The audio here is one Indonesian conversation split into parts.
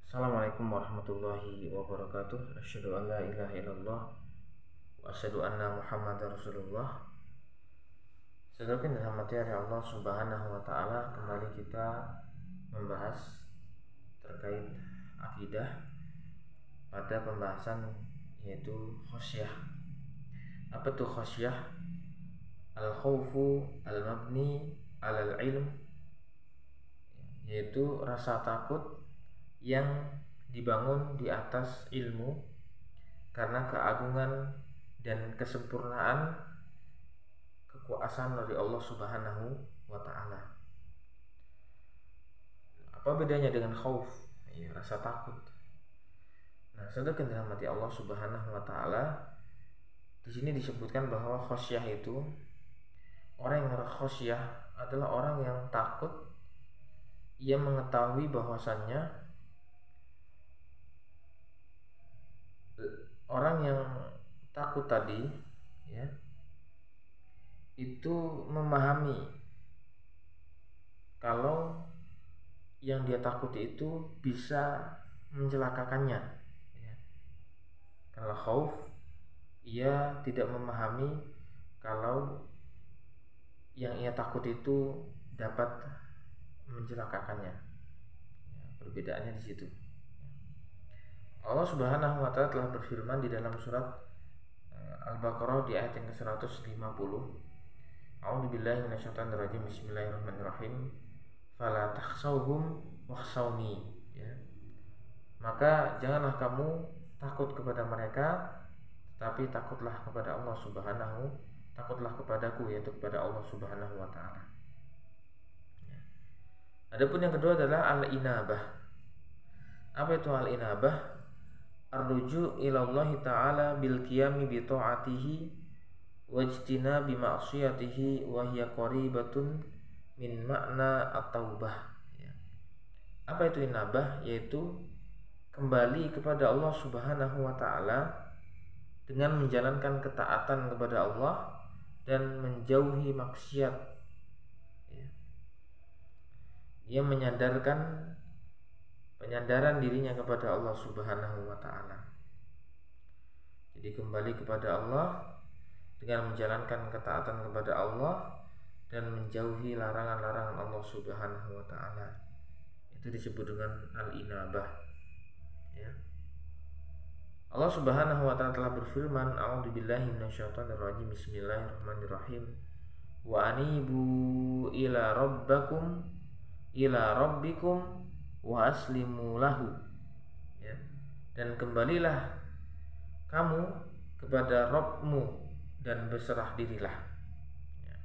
Assalamualaikum warahmatullahi wabarakatuh. Asyhadu an la ilaha illallah wa asyhadu anna Muhammadar Rasulullah. Saudara yang dirahmati oleh Allah Subhanahu wa taala, kembali kita membahas terkait akidah pada pembahasan yaitu khosyah. Apa itu khosyah? Al-khaufu al-mabni 'alal ilm, yaitu rasa takut yang dibangun di atas ilmu karena keagungan dan kesempurnaan kekuasaan dari Allah Subhanahu wa taala. Apa bedanya dengan khauf? Ya, rasa takut. Nah, saudara yang dirahmati Allah Subhanahu wa taala, di sini disebutkan bahwa khosyah itu, orang yang khosyah adalah orang yang takut, ia mengetahui bahwasannya orang yang takut tadi ya itu memahami kalau yang dia takuti itu bisa mencelakakannya ya. Kalau khauf, ia tidak memahami kalau yang ia takut itu dapat mencelakakannya ya, perbedaannya di situ. Allah Subhanahu wa taala telah berfirman di dalam surat Al-Baqarah di ayat yang ke-150. A'udzubillahi minasyaitonirrajim. Bismillahirrahmanirrahim. Fala takhshawhum wakhshawni ya. Maka janganlah kamu takut kepada mereka, tetapi takutlah kepada Allah Subhanahu, takutlah kepadaku, yaitu kepada Allah Subhanahu wa taala. Ya. Adapun yang kedua adalah al-inabah. Apa itu al-inabah? Ar-ruju' ilallahi ta'ala bil qiyami bi ta'atihi wajtina bi ma'siyatihi wa hiya qaribatun min makna at-taubah ya. Apa itu inabah? Yaitu kembali kepada Allah Subhanahu wa taala dengan menjalankan ketaatan kepada Allah dan menjauhi maksiat ya. Ia penyandaran dirinya kepada Allah Subhanahu wa taala. Jadi kembali kepada Allah dengan menjalankan ketaatan kepada Allah dan menjauhi larangan-larangan Allah Subhanahu wa taala. Itu disebut dengan al-inabah. Ya. Allah Subhanahu wa taala telah berfirman, A'udzubillahi minasyaitonirrajim. Bismillahirrahmanirrahim. Wa anibu ila rabbikum wa aslimu lahu ya. Dan kembalilah kamu kepada Rabbmu dan berserah dirilah ya.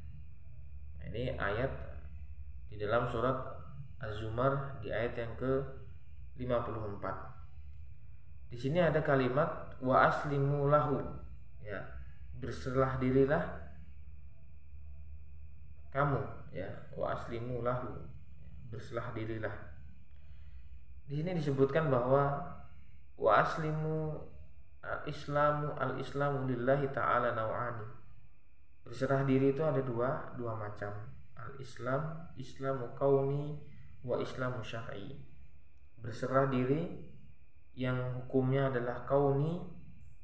Nah, ini ayat di dalam surat Az-Zumar di ayat yang ke-54. Di sini ada kalimat wa aslimu lahu ya, berserah dirilah kamu ya, wa aslimu lahu ya, berserah dirilah. Di sini disebutkan bahwa wa aslimu al-islamu lillahi ta'ala naw'ani. Berserah diri itu ada dua macam. Al-islam, islamu kauni wa islamu syar'i. Berserah diri yang hukumnya adalah kauni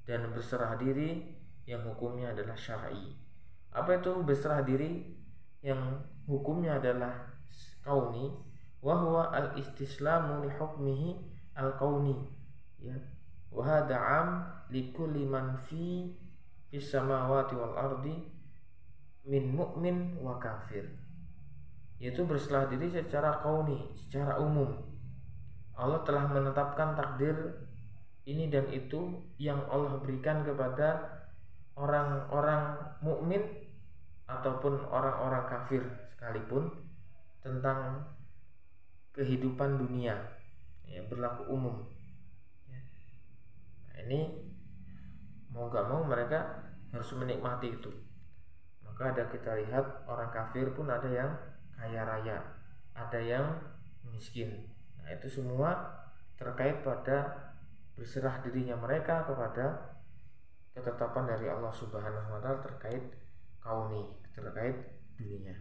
dan berserah diri yang hukumnya adalah syar'i. Apa itu berserah diri yang hukumnya adalah kauni? Wa huwa al-istislamu li hukmihi al-kauni ya. Wa hadha 'am li kulli man fi fis samawati wal ardi min mu'min wa kafir. Yaitu berserah diri secara kauni, secara umum. Allah telah menetapkan takdir ini dan itu yang Allah berikan kepada orang-orang mukmin ataupun orang-orang kafir sekalipun tentang kehidupan dunia ya, berlaku umum ya. Nah, ini mau gak mau mereka harus menikmati itu. Maka ada kita lihat orang kafir pun ada yang kaya raya, ada yang miskin. Nah, itu semua terkait pada berserah dirinya mereka kepada ketetapan dari Allah Subhanahu wa taala terkait kauni, terkait dunia.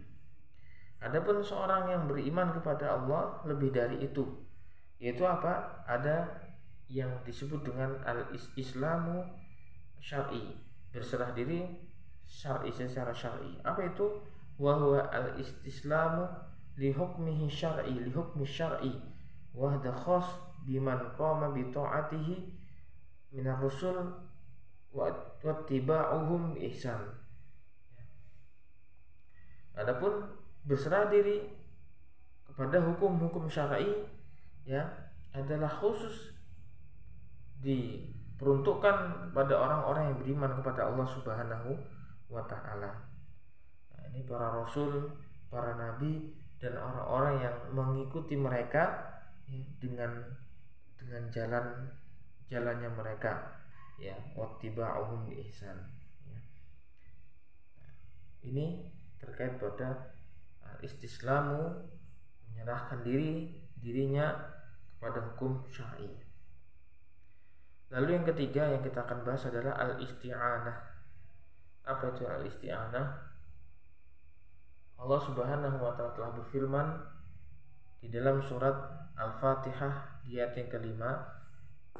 Adapun seorang yang beriman kepada Allah lebih dari itu, Yaitu apa? Ada yang disebut dengan al-islamu syar'i, berserah diri syar'i, secara syar'i. Apa itu? Wa huwa al-istislamu li hukmihi syar'i, li hukmi syar'i wa hadha khas biman qama bi ta'atihi minar rusul wa tiba'uhum ihsan. Adapun berserah diri kepada hukum-hukum syar'i ya adalah khusus diperuntukkan pada orang-orang yang beriman kepada Allah Subhanahu wa taala. Nah, ini para rasul, para nabi dan orang-orang yang mengikuti mereka ya, dengan jalannya mereka ya, wattiba'uhum bi ihsan ya. Ini terkait pada istislamu, menyerahkan dirinya kepada hukum syar'i. Lalu yang ketiga yang kita akan bahas adalah al-isti'anah. Apa itu al-isti'anah? Allah Subhanahu wa taala telah berfirman di dalam surat Al-Fatihah di ayat yang kelima,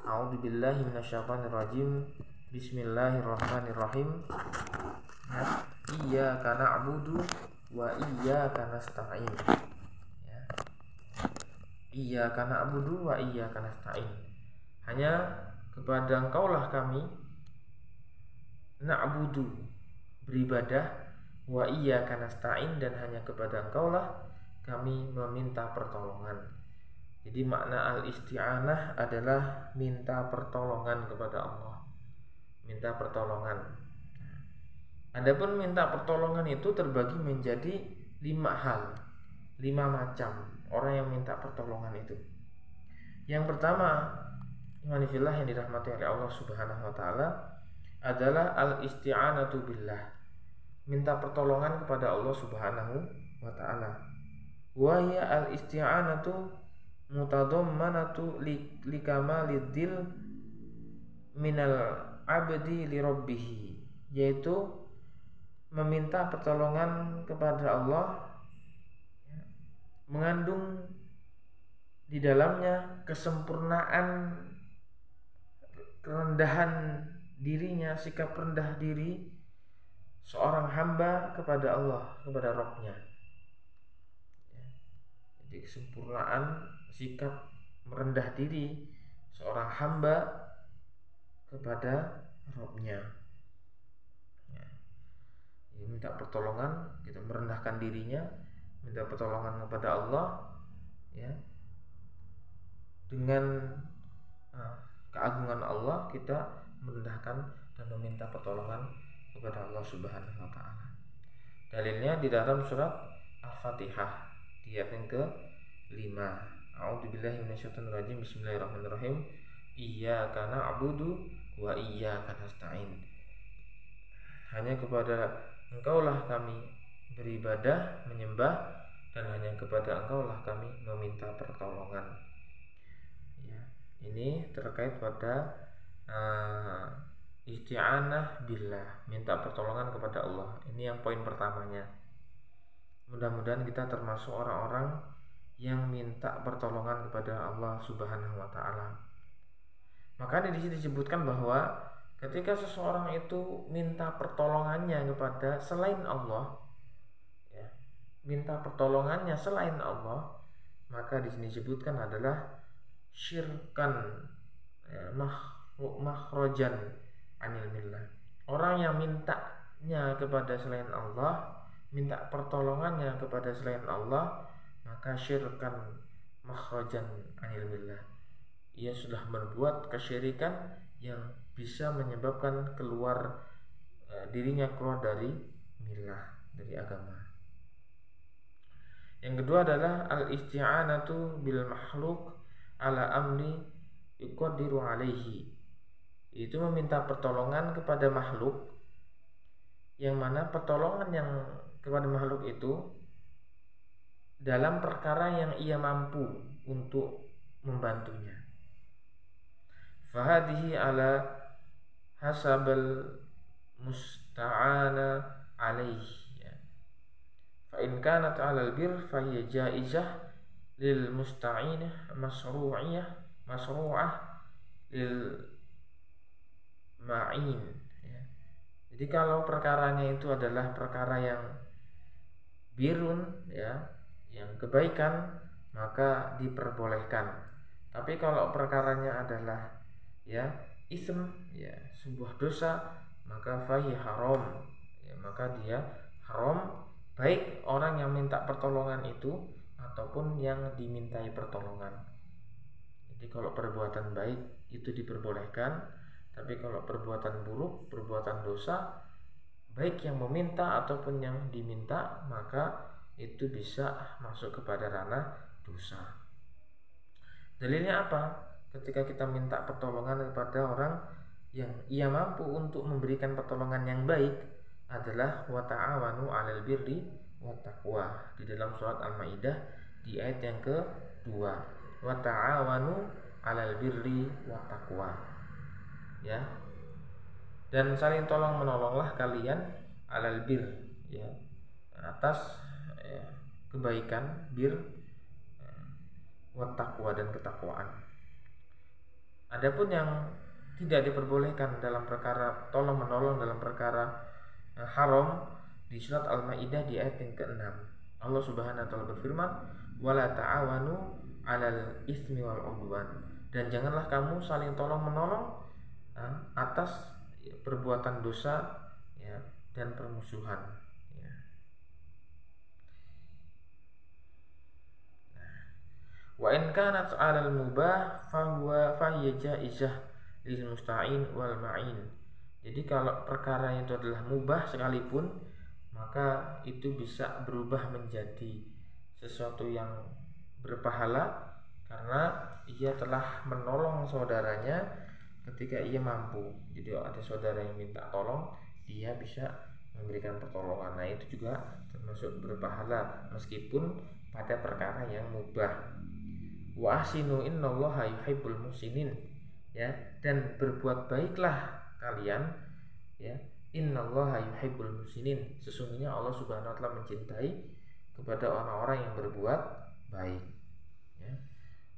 A'udzubillahi minasyaitonir rajim. Bismillahirrahmanirrahim. Iyyaka na'budu wa iyyaka nasta'in. Ya. Iyyaka na'budu wa iyyaka nasta'in. Hanya kepada Engkaulah kami na'budu, beribadah, wa iyyaka nasta'in, dan hanya kepada Engkaulah kami meminta pertolongan. Jadi makna al-isti'anah adalah minta pertolongan kepada Allah. Minta pertolongan. Adapun minta pertolongan itu terbagi menjadi 5 hal, 5 macam orang yang minta pertolongan itu. Yang pertama, imanifillah yang dirahmati oleh Allah Subhanahu wa taala, adalah al-isti'anatu billah, minta pertolongan kepada Allah Subhanahu wa taala. Wa hiya al-isti'anatu mutadammanatu likamalidil minal abdi li rabbih, yaitu meminta pertolongan kepada Allah mengandung di dalamnya kesempurnaan kerendahan dirinya, sikap rendah diri seorang hamba kepada Allah, kepada Rabb-nya. Jadi kesempurnaan sikap merendah diri seorang hamba kepada Rabb-nya. Minta pertolongan, kita merendahkan dirinya, minta pertolongan kepada Allah ya. Dengan keagungan Allah kita merendahkan dan meminta pertolongan kepada Allah Subhanahu wa taala. Dalilnya di dalam surat Al-Fatihah di ayat yang ke-5. A'udzubillahi minasyaitonir rajim. Bismillahirrahmanirrahim. Iyyaka na'budu wa iyyaka nasta'in. Hanya kepada Engkaulah kami beribadah, menyembah, dan hanya kepada Engkaulah kami meminta pertolongan. Ya, ini terkait pada isti'anah billah, minta pertolongan kepada Allah. Ini yang poin pertamanya. Mudah-mudahan kita termasuk orang-orang yang minta pertolongan kepada Allah Subhanahu wa taala. Maka di sini disebutkan bahwa ketika seseorang itu minta pertolongannya kepada selain Allah, ya, minta pertolongannya selain Allah, maka di sini disebutkan adalah syirkan, ya, makhrojan anil millah. Orang yang mintanya kepada selain Allah, minta pertolongannya kepada selain Allah, maka syirkan makhrojan anil millah. Ia sudah berbuat kesyirikan yang bisa menyebabkan dirinya keluar dari millah, dari agama. Yang kedua adalah al-isti'anatu bil makhluk ala amri yuqaddiru alaihi. Itu meminta pertolongan kepada makhluk, yang mana pertolongan yang kepada makhluk itu dalam perkara yang ia mampu untuk membantunya. Fahadihi ala hasabal musta'ana alaih. Fa in kanat 'alal bir fa hiya jaizah lil musta'inah masru'ah lil ma'in, ya. Jadi kalau perkaranya itu adalah perkara yang birun, ya, yang kebaikan, maka diperbolehkan. Tapi kalau perkaranya adalah ya ism, ya sebuah dosa, maka fahi haram, ya, maka dia haram, baik orang yang minta pertolongan itu ataupun yang dimintai pertolongan. Jadi kalau perbuatan baik itu diperbolehkan, tapi kalau perbuatan buruk, perbuatan dosa, baik yang meminta ataupun yang diminta, maka itu bisa masuk kepada ranah dosa. Dalilnya apa? Ketika kita minta pertolongan kepada orang yang ia mampu untuk memberikan pertolongan yang baik adalah wa ta'awanu 'alal birri wat taqwa di dalam surat Al-Maidah di ayat yang kedua. Wa ta'awanu 'alal birri wat taqwa. Ya. Dan saling tolong menolonglah kalian 'alal bir, ya, atas ya, kebaikan, bir, wat taqwa dan ketakwaan. Adapun yang tidak diperbolehkan dalam perkara tolong menolong dalam perkara haram di surat Al-Maidah di ayat yang ke-6. Allah Subhanahu wa taala berfirman, "Wala ta'awanu 'alal itsmi wal 'udwan." Dan janganlah kamu saling tolong menolong atas perbuatan dosa, ya, dan permusuhan, ya. Wa in kanat 'alal mubah fahiya jaizah lil musta'in wal ma'in. Jadi kalau perkara itu adalah mubah sekalipun, maka itu bisa berubah menjadi sesuatu yang berpahala karena ia telah menolong saudaranya ketika ia mampu. Jadi ada saudara yang minta tolong, dia bisa memberikan pertolongan. Nah, itu juga termasuk berpahala meskipun pada perkara yang mubah. Wa ahsinu innallaha yuhibbul muhsinin, ya, dan berbuat baiklah kalian, ya, innallaha yuhibbul muhsinin, sesungguhnya Allah Subhanahu wa taala mencintai kepada orang-orang yang berbuat baik, ya.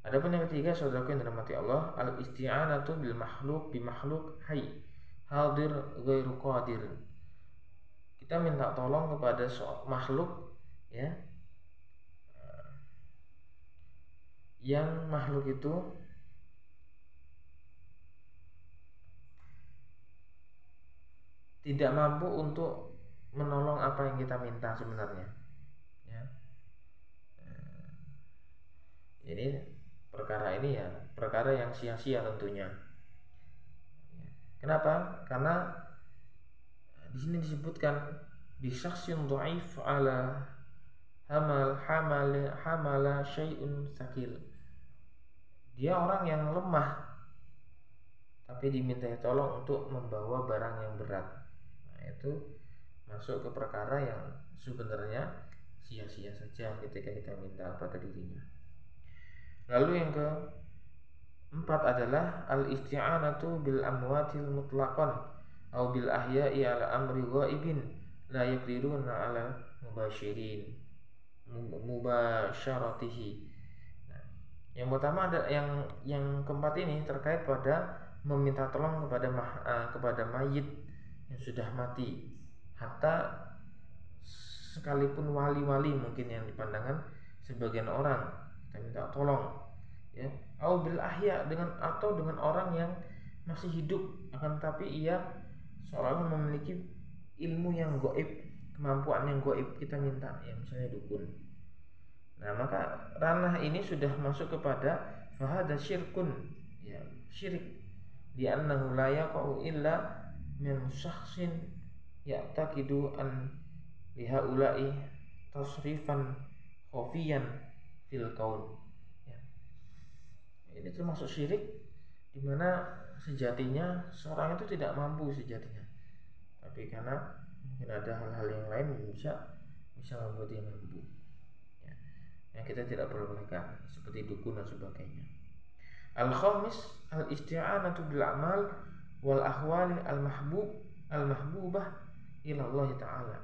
Adapun yang ketiga, saudaraku yang dirahmati Allah, al isti'anatu bil makhluk bi makhluk hayy hadir ghairu qadir. Kita minta tolong kepada makhluk, ya, yang makhluk itu tidak mampu untuk menolong apa yang kita minta sebenarnya, ya. Jadi perkara ini ya perkara yang sia-sia tentunya. Kenapa? Karena di sini disebutkan bisakhsin dhaif ala hamala syai'un sakil. Dia orang yang lemah tapi dimintai tolong untuk membawa barang yang berat. Nah, itu masuk ke perkara yang sebenarnya sia-sia saja ketika kita minta pada dirinya. Lalu yang keempat adalah al-isti'anatu bil amwatil mutlaqan au bil ahya'i ala amri ghaibin la yaqdiruna ala mubasyaratihi. Nah, yang pertama ada yang keempat ini terkait pada meminta tolong kepada mayit yang sudah mati, hatta sekalipun wali-wali mungkin yang dipandangkan sebagian orang kita minta tolong, ya, au bil ahya atau dengan orang yang masih hidup akan tapi ia seolah memiliki ilmu yang gaib, kemampuan yang gaib, kita minta, ya, misalnya dukun. Nah, maka ranah ini sudah masuk kepada fahada syirkun, ya, syirik, di annahu la yaqau illa min syakhsin ya'taqidu an lihaula'i tasrifan khafiyan fil kaun, ya. Ini termasuk syirik di mana sejatinya seorang itu tidak mampu sejatinya, tapi karena mungkin ada hal-hal yang lain yang bisa membuat dia mampu, ya, yang kita tidak perbolehkan seperti dukun dan sebagainya. Al-khamis al-isti'anatu bil a'mal wal ahwali al-mahbubah ila Allah Ta'ala.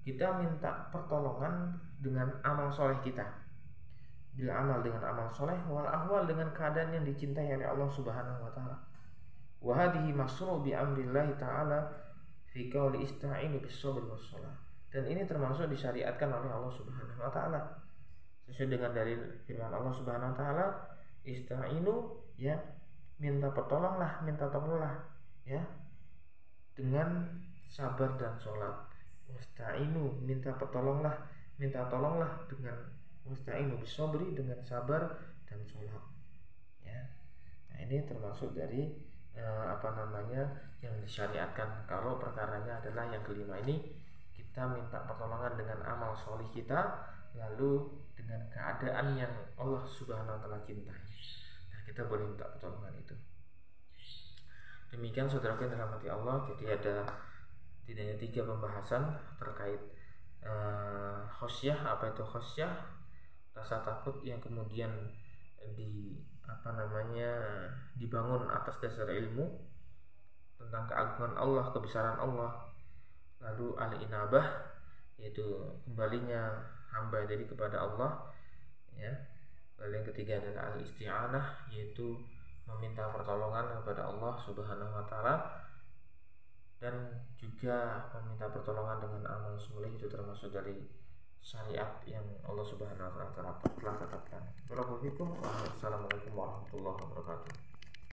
Kita minta pertolongan dengan amal soleh kita, bil amal dengan amal soleh, wal ahwal dengan keadaan yang dicintai oleh Allah Subhanahu wa taala. Wa hadhihi masru' bi amrillah taala fi qauli ista'inu bis sabri was shalah. Dan ini termasuk disyariatkan oleh Allah Subhanahu wa taala sesuai dengan dalil firman Allah Subhanahu wa taala, ista'inu, ya, minta pertolonglah, minta tolonglah, ya, dengan sabar dan sholat. Wasta'inu, minta pertolonglah, minta tolonglah dengan wasta'inu bisobri, dengan sabar dan sholat, ya. Nah, ini termasuk dari yang disyariatkan. Kalau perkaranya adalah yang kelima ini, kita minta pertolongan dengan amal solih kita, lalu dengan keadaan yang Allah Subhanahu wa taala cintai. Nah, kita boleh minta pertolongan itu. Demikian saudaraku yang dirahmati Allah. Jadi ada tidak hanya 3 pembahasan terkait khosyah. Apa itu khosyah? Rasa takut yang kemudian dibangun atas dasar ilmu tentang keagungan Allah, kebesaran Allah. Lalu al-inabah, yaitu kembalinya hamba jadi kepada Allah, ya. Lalu yang ketiga adalah al-isti'anah, yaitu meminta pertolongan kepada Allah Subhanahu wa taala, dan juga meminta pertolongan dengan amal soleh. Itu termasuk dari syariat yang Allah Subhanahu wa taala telah tetapkan. Assalamualaikum warahmatullahi wabarakatuh.